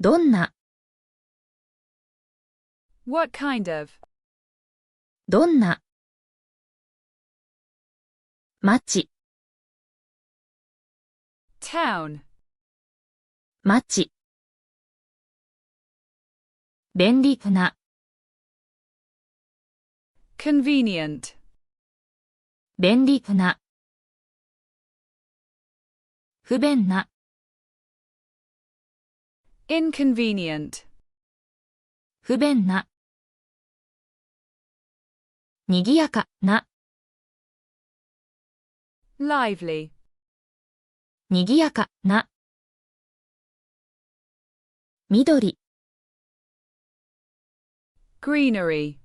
どんな、What kind of? どんな。町、Town. 町。便利な、Convenient. 便利な。不便な、Inconvenient. 不便な。賑やかな、Lively. 賑やかな。緑、Greenery.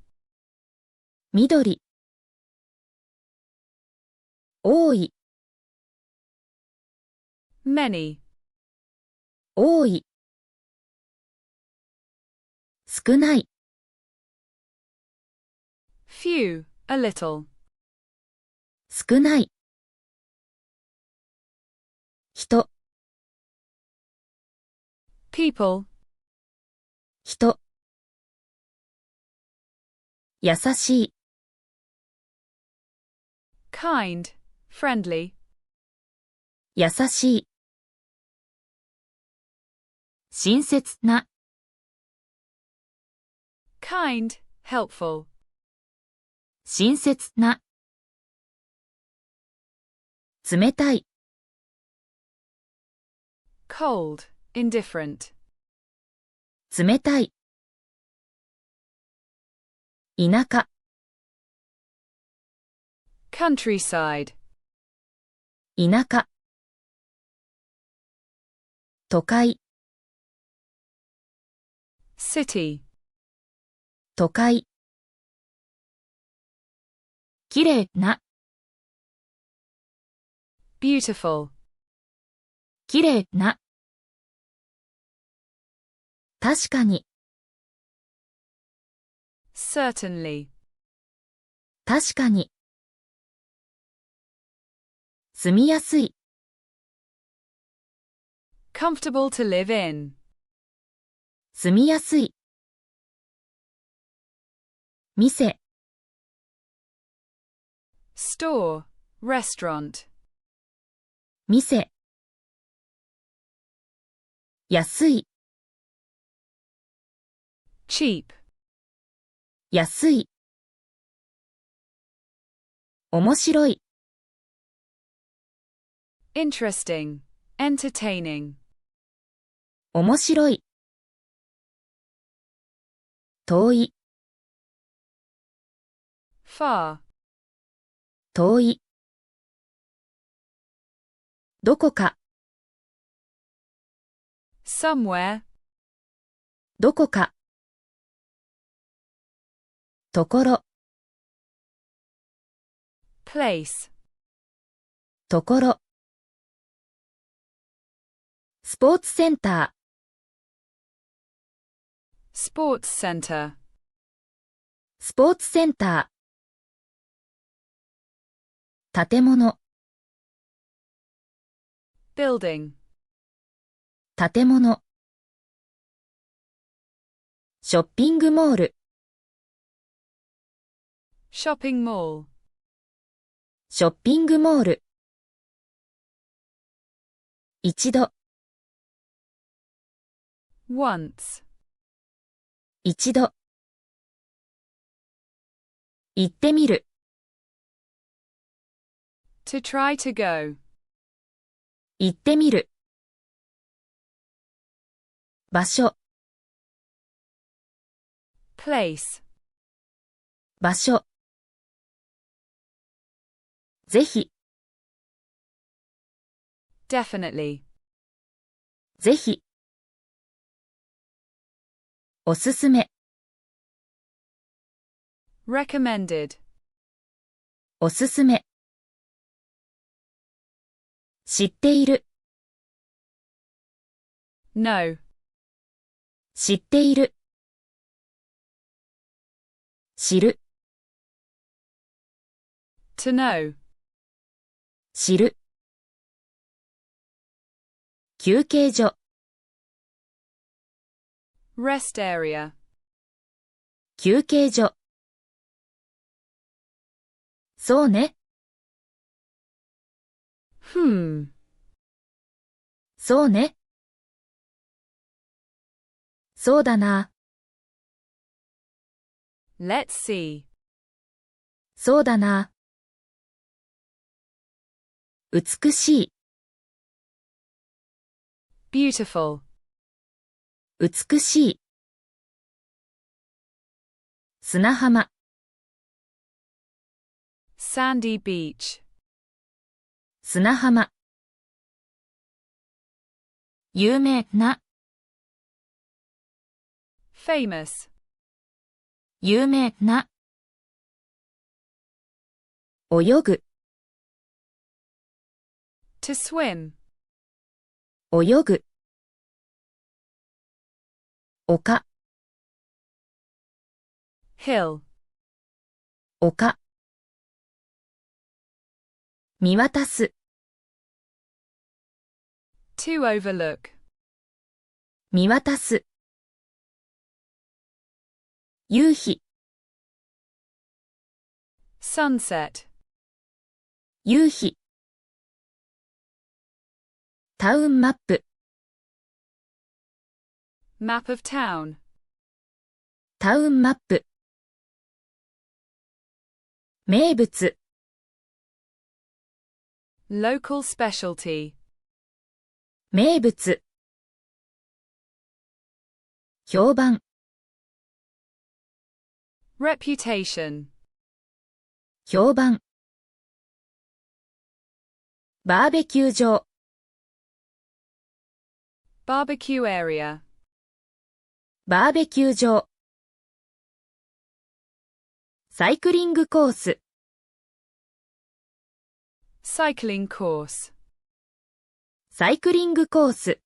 緑。多い、Many. 多い。少ない、Few. A little. 少ない。人、People. 人。優しい、Kind. Friendly. 優しい。親切な、Kind. Helpful. 親切な。冷たい、Cold. Indifferent. 冷たい。田舎、Countryside. 田舎。都会、City. 都会。きれいな、Beautiful. きれいな。確かに、Certainly. 確かに。住みやすい、Comfortable to live in. 住みやすい。店、Store. Restaurant. 店。安い、Cheap. 安い。面白い、Interesting. Entertaining. 面白い。遠い、Far. 遠い。どこか、Somewhere. どこか。ところ、Place. ところ。スポーツセンター、 Sports center. スポーツセンター。建物、Building. 建物。ショッピングモール、Shopping mall. ショッピングモール。一度、Once. 一度。行ってみる、To try to go. 行ってみる。場所、Place. 場所。ぜひ、Definitely. ぜひ。おすすめ、Recommended. おすすめ。知っている、No. 知っている。知る、To know. 知る。休憩所、Rest area. 休憩所。そうね、そうね。そうだな、Let's see. そうだな。美しい、Beautiful. 美しい。砂浜、Sandy beach. 砂浜。有名な、Famous. 有名な。泳ぐ、To swim. 泳ぐ。丘、Hill. 丘。見渡す、To overlook. 見渡す。夕日、Sunset. 夕日。タウンマップ、Map of town. タウンマップ。名物、Local specialty. 名物。評判、Reputation. 評判。バーベキュー場、Barbecue area. バーベキュー場。サイクリングコース、Cycling course. サイクリングコース。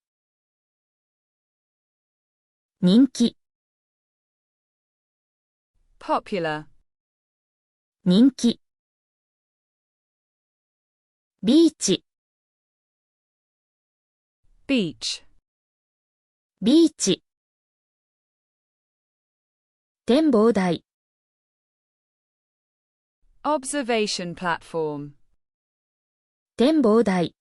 人気、Popular. 人気。ビーチ、Beach. ビーチ。展望台、Observation platform. 展望台。